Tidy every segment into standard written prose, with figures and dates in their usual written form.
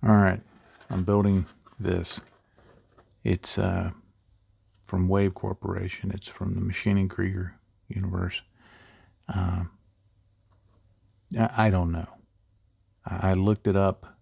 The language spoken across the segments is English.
All right, I'm building this. It's from Wave Corporation. It's from the Maschinen Krieger universe. I don't know. I looked it up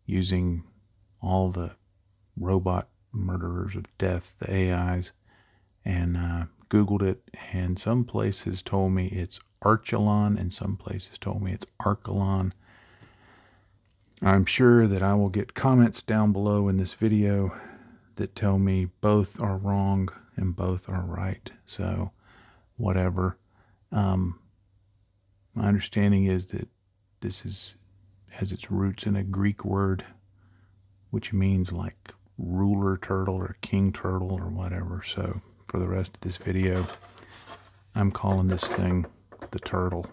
using all the robot murderers of death, the AIs, and Googled it, and some places told me it's Archelon, and some places told me it's Archelon. I'm sure that I will get comments down below in this video that tell me both are wrong and both are right. So, whatever. My understanding is that this has its roots in a Greek word, which means like ruler turtle or king turtle or whatever. So, for the rest of this video, I'm calling this thing the turtle.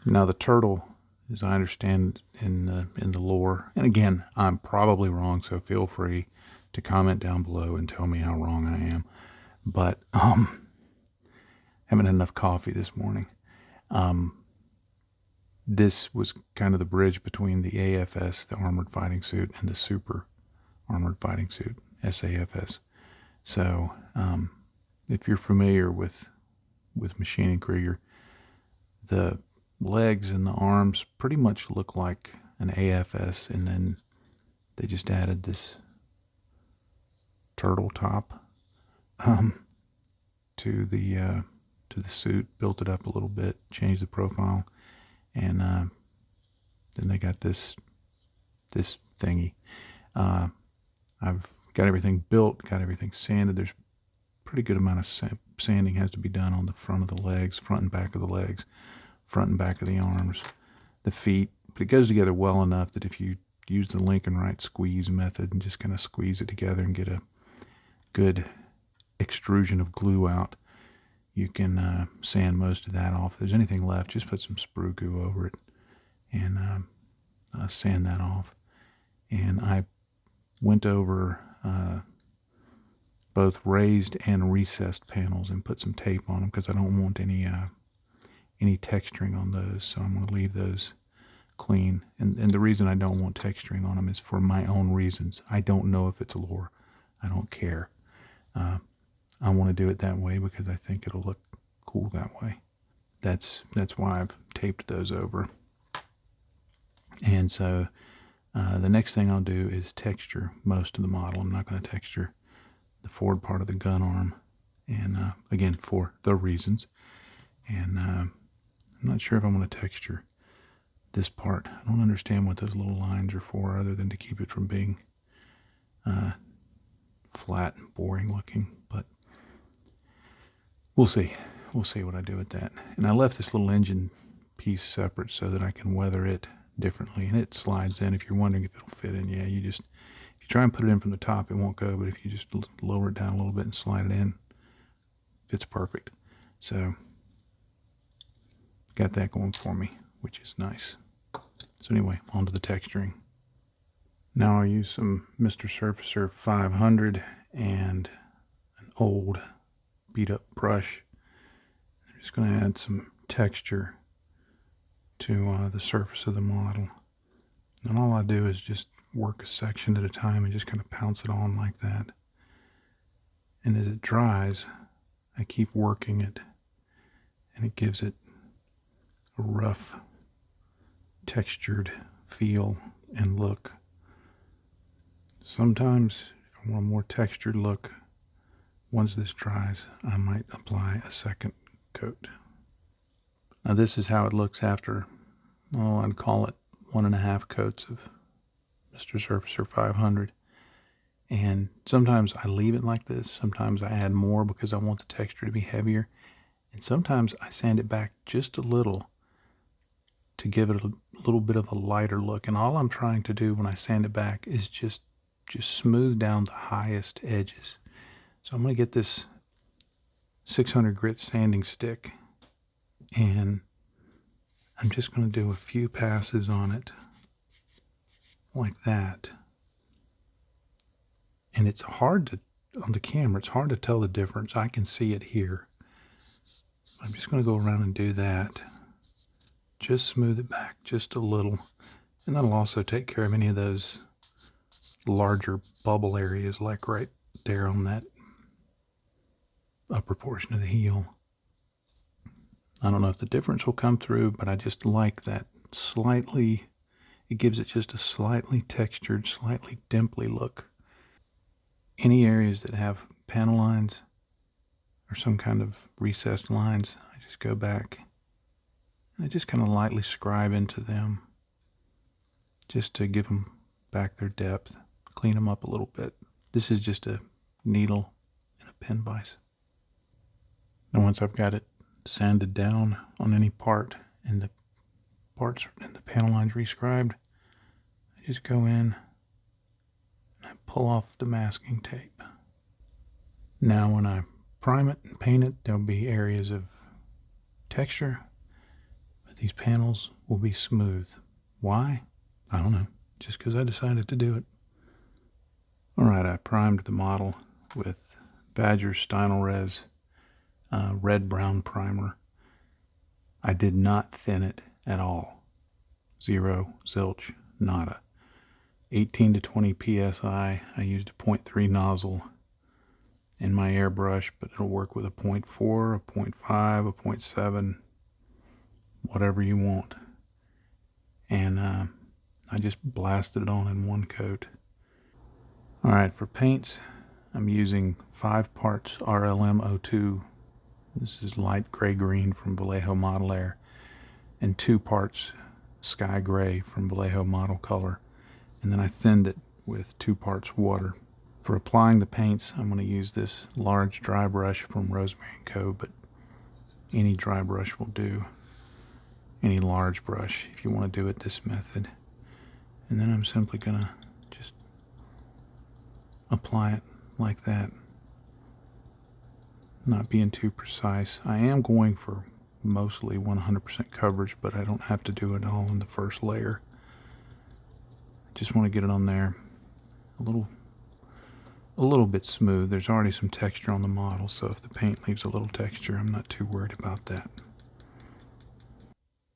Now, the turtle, as I understand in the lore, and again, I'm probably wrong, so feel free to comment down below and tell me how wrong I am. But haven't had enough coffee this morning. This was kind of the bridge between the AFS, the armored fighting suit, and the super armored fighting suit, SAFS. So if you're familiar with Maschinen Krieger, the legs and the arms pretty much look like an AFS, and then they just added this turtle top to the suit, built it up a little bit, changed the profile, and then they got this thingy. I've got everything built, got everything sanded. There's a pretty good amount of sanding has to be done on the front of the legs, front and back of the legs, front and back of the arms, the feet. But it goes together well enough that if you use the Lincoln Wright squeeze method and just kind of squeeze it together and get a good extrusion of glue out, you can sand most of that off. If there's anything left, just put some sprue goo over it and sand that off. And I went over both raised and recessed panels and put some tape on them because I don't want any texturing on those, so I'm going to leave those clean. And the reason I don't want texturing on them is for my own reasons. I don't know if it's lore. I don't care. I want to do it that way because I think it'll look cool that way. That's why I've taped those over. And so the next thing I'll do is texture most of the model. I'm not going to texture the forward part of the gun arm, and again, for the reasons. And I'm not sure if I want to texture this part. I don't understand what those little lines are for, other than to keep it from being flat and boring looking. But we'll see. We'll see what I do with that. And I left this little engine piece separate so that I can weather it differently, and it slides in. If you're wondering if it'll fit in, yeah, if you try and put it in from the top, it won't go, but if you just lower it down a little bit and slide it in, it fits perfect. So got that going for me, which is nice. So anyway, on to the texturing. Now I'll use some Mr. Surfacer 500 and an old beat up brush. I'm just going to add some texture to the surface of the model. And all I do is just work a section at a time and just kind of pounce it on like that. And as it dries, I keep working it, and it gives it a rough, textured feel and look. Sometimes, if I want a more textured look, once this dries, I might apply a second coat. Now this is how it looks after, I'd call it 1.5 coats of Mr. Surfacer 500. And sometimes I leave it like this. Sometimes I add more because I want the texture to be heavier. And sometimes I sand it back just a little to give it a little bit of a lighter look. And all I'm trying to do when I sand it back is just smooth down the highest edges. So I'm going to get this 600 grit sanding stick, and I'm just going to do a few passes on it like that. And it's hard to, on the camera, it's hard to tell the difference. I can see it here. I'm just going to go around and do that. Just smooth it back just a little. And that'll also take care of any of those larger bubble areas, like right there on that upper portion of the heel. I don't know if the difference will come through, but I just like that slightly, it gives it just a slightly textured, slightly dimply look. Any areas that have panel lines or some kind of recessed lines, I just go back and I just kind of lightly scribe into them just to give them back their depth, clean them up a little bit. This is just a needle and a pen vise. And once I've got it sanded down on any part and the parts and the panel lines rescribed, I just go in and I pull off the masking tape. Now when I prime it and paint it, there'll be areas of texture, but these panels will be smooth. Why? I don't know, just because I decided to do it. Alright, I primed the model with Badger Stynlrez red-brown primer. I did not thin it at all. Zero, zilch, nada. 18 to 20 psi. I used a 0.3 nozzle in my airbrush, but it'll work with a 0.4, a 0.5, a 0.7, whatever you want. And I just blasted it on in one coat. Alright, for paints, I'm using 5 parts RLM 02. This is light gray-green from Vallejo Model Air, and 2 parts sky gray from Vallejo Model Color. And then I thinned it with 2 parts water. For applying the paints, I'm going to use this large dry brush from Rosemary & Co., but any dry brush will do. Any large brush, if you want to do it this method. And then I'm simply going to just apply it like that. Not being too precise. I am going for mostly 100% coverage, but I don't have to do it all in the first layer. I just want to get it on there a little bit smooth. There's already some texture on the model, so if the paint leaves a little texture, I'm not too worried about that.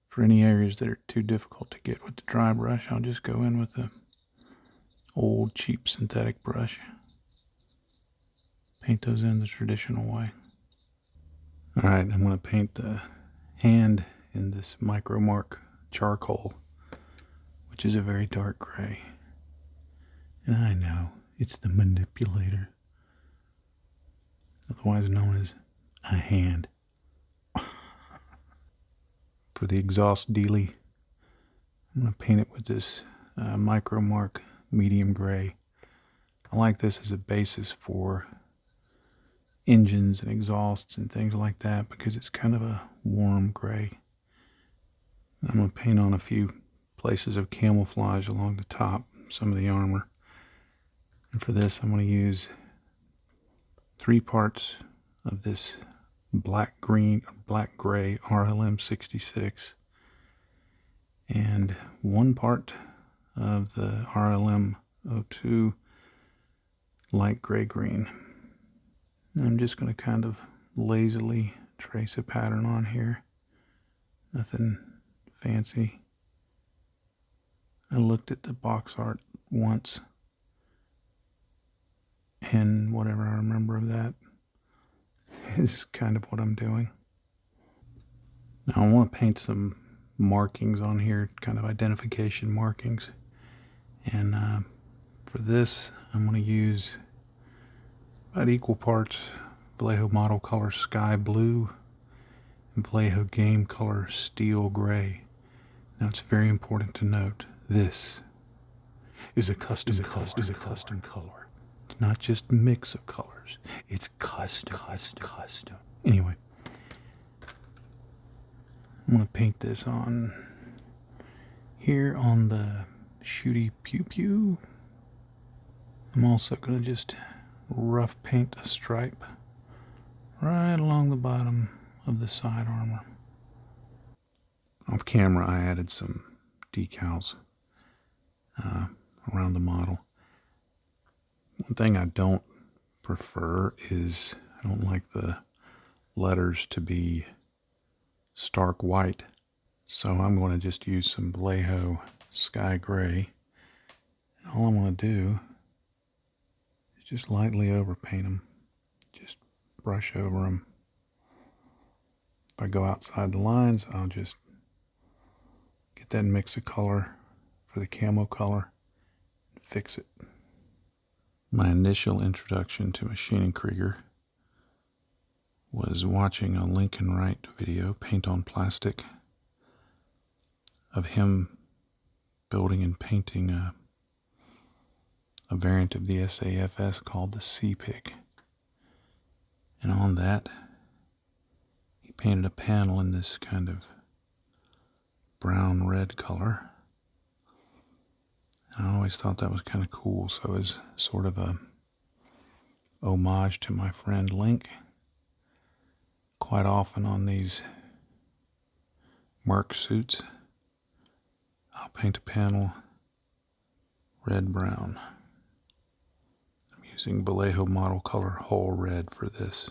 For any areas that are too difficult to get with the dry brush, I'll just go in with the old cheap synthetic brush. Paint those in the traditional way. Alright, I'm going to paint the hand in this micro mark charcoal, which is a very dark gray. And I know, it's the manipulator, otherwise known as a hand. For the exhaust dealy, I'm going to paint it with this micro mark medium gray. I like this as a basis for engines and exhausts and things like that because it's kind of a warm gray. I'm going to paint on a few places of camouflage along the top, some of the armor. And for this, I'm going to use 3 parts of this black gray RLM 66 and 1 part of the RLM 02 light gray-green. I'm just going to kind of lazily trace a pattern on here. Nothing fancy. I looked at the box art once, and whatever I remember of that is kind of what I'm doing. Now I want to paint some markings on here, kind of identification markings. And for this, I'm going to use about equal parts Vallejo Model Color Sky Blue and Vallejo Game Color Steel Gray. Now it's very important to note, this is a custom color. It's not just a mix of colors, it's custom. Anyway, I'm going to paint this on here on the shooty pew pew. I'm also going to just rough paint a stripe right along the bottom of the side armor. Off camera, I added some decals around the model. One thing I don't prefer is I don't like the letters to be stark white, so I'm going to just use some Vallejo sky gray. And all I'm going to do is just lightly overpaint them. Just brush over them. If I go outside the lines, I'll just get that mix of color for the camo color and fix it. My initial introduction to Maschinen Krieger was watching a Lincoln Wright video, Paint on Plastic, of him building and painting a variant of the SAFS called the Sea Pig. And on that, he painted a panel in this kind of brown-red color. And I always thought that was kind of cool, so as sort of a homage to my friend Link. Quite often on these Merc suits, I'll paint a panel red-brown. I'm using Vallejo model color whole red for this.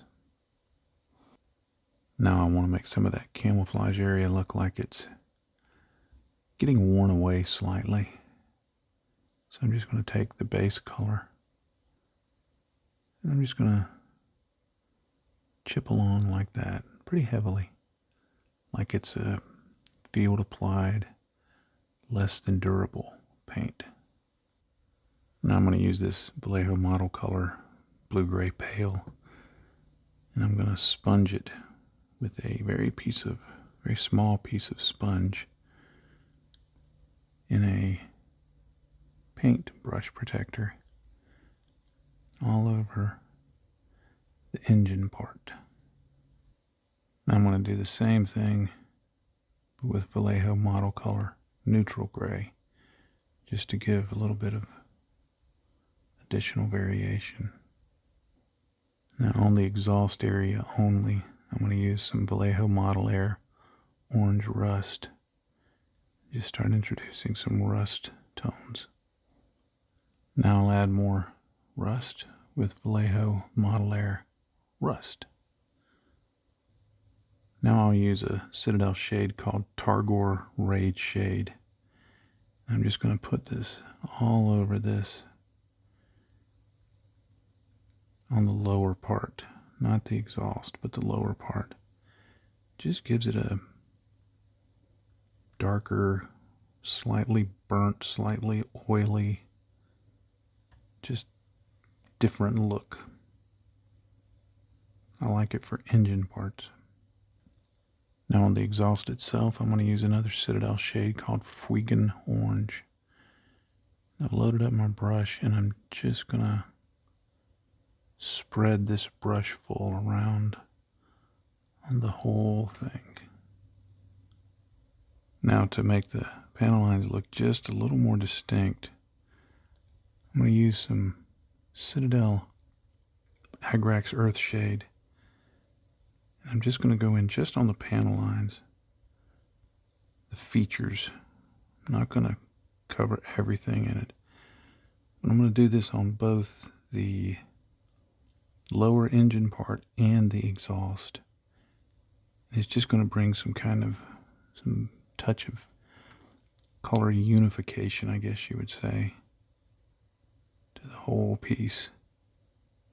Now I want to make some of that camouflage area look like it's getting worn away slightly. So I'm just going to take the base color and I'm just going to chip along like that, pretty heavily, like it's a field applied, less than durable paint. Now I'm going to use this Vallejo model color, blue-gray pale, and I'm going to sponge it with a very small piece of sponge in a paint brush protector all over the engine part. Now I'm going to do the same thing but with Vallejo model color, neutral gray, just to give a little bit of additional variation. Now on the exhaust area only, I'm going to use some Vallejo Model Air Orange Rust. Just start introducing some rust tones. Now I'll add more rust with Vallejo Model Air Rust. Now I'll use a Citadel shade called Targor Rage Shade. I'm just going to put this all over this on the lower part, not the exhaust, but the lower part. Just gives it a darker, slightly burnt, slightly oily, just different look. I like it for engine parts. Now on the exhaust itself, I'm going to use another Citadel shade called Fuegan Orange. I've loaded up my brush and I'm just going to spread this brush full around on the whole thing. Now to make the panel lines look just a little more distinct, I'm going to use some Citadel Agrax Earth Shade. And I'm just going to go in just on the panel lines, the features. I'm not going to cover everything in it. But I'm going to do this on both the lower engine part and the exhaust. It's just going to bring some touch of color unification, I guess you would say, to the whole piece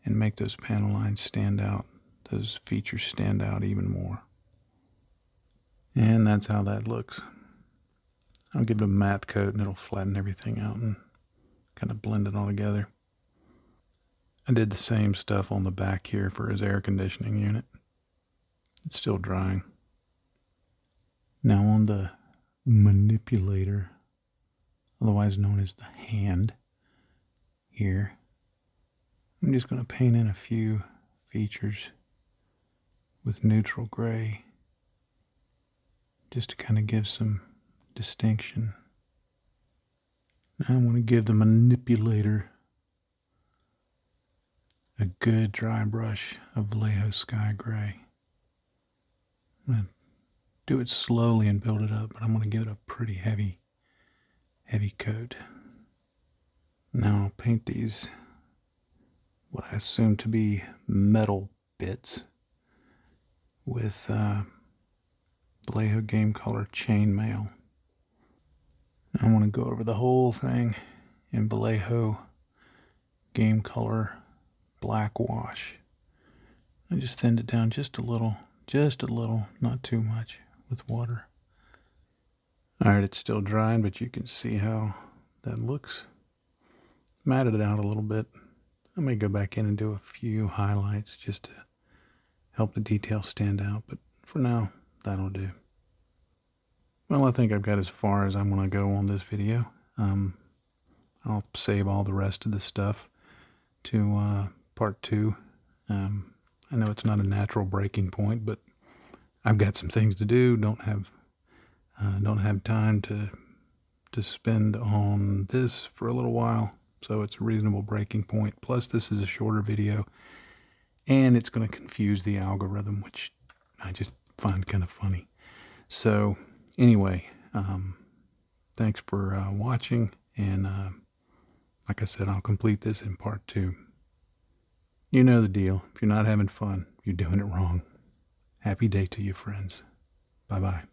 and make those panel lines stand out, those features stand out even more. And that's how that looks. I'll give it a matte coat and it'll flatten everything out and kind of blend it all together. I did the same stuff on the back here for his air conditioning unit. It's still drying. Now on the manipulator, otherwise known as the hand, here, I'm just going to paint in a few features with neutral gray, just to kind of give some distinction. Now I want to give the manipulator a good dry brush of Vallejo Sky Gray. I'm going to do it slowly and build it up, but I'm going to give it a pretty heavy coat. Now I'll paint these, what I assume to be metal bits, with Vallejo Game Color Chainmail. I want to go over the whole thing in Vallejo game color black wash. I just thinned it down just a little, not too much with water. Alright, it's still drying, but you can see how that looks. Matted it out a little bit. I may go back in and do a few highlights just to help the details stand out, but for now, that'll do. Well, I think I've got as far as I'm going to go on this video. I'll save all the rest of the stuff to part 2. I know it's not a natural breaking point, but I've got some things to do. Don't have time to spend on this for a little while, so it's a reasonable breaking point. Plus, this is a shorter video, and it's going to confuse the algorithm, which I just find kind of funny. So, anyway, thanks for watching, and like I said, I'll complete this in part 2. You know the deal. If you're not having fun, you're doing it wrong. Happy day to you, friends. Bye-bye.